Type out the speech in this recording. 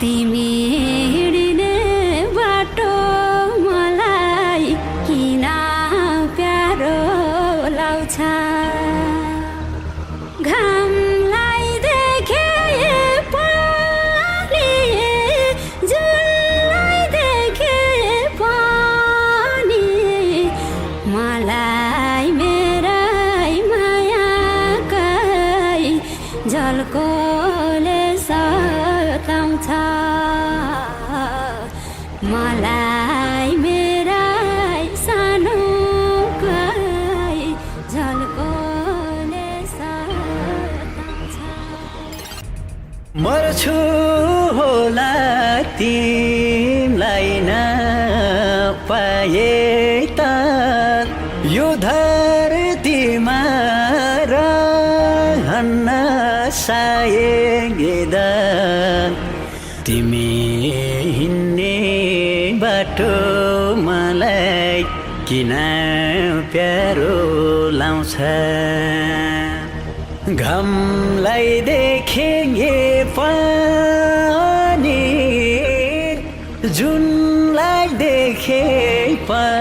तिमी हिँड्ने बाटो मलाई किन प्यारो लाउँछ घामलाई देखे पनि जुनलाई देखे पनि मलाई मेरै मायाकै झल्कोले सताउँछ मलाई मेरै सानोकै झल्कोले सताउँछ मर्छु होला तिमीलाई नपाए त यो धरतीमा रहन्न सायद तिमी हिँड्ने बाटो मलाई किन प्यारो लाउँछ घामलाई देखे पनि जुनलाई देखे पनि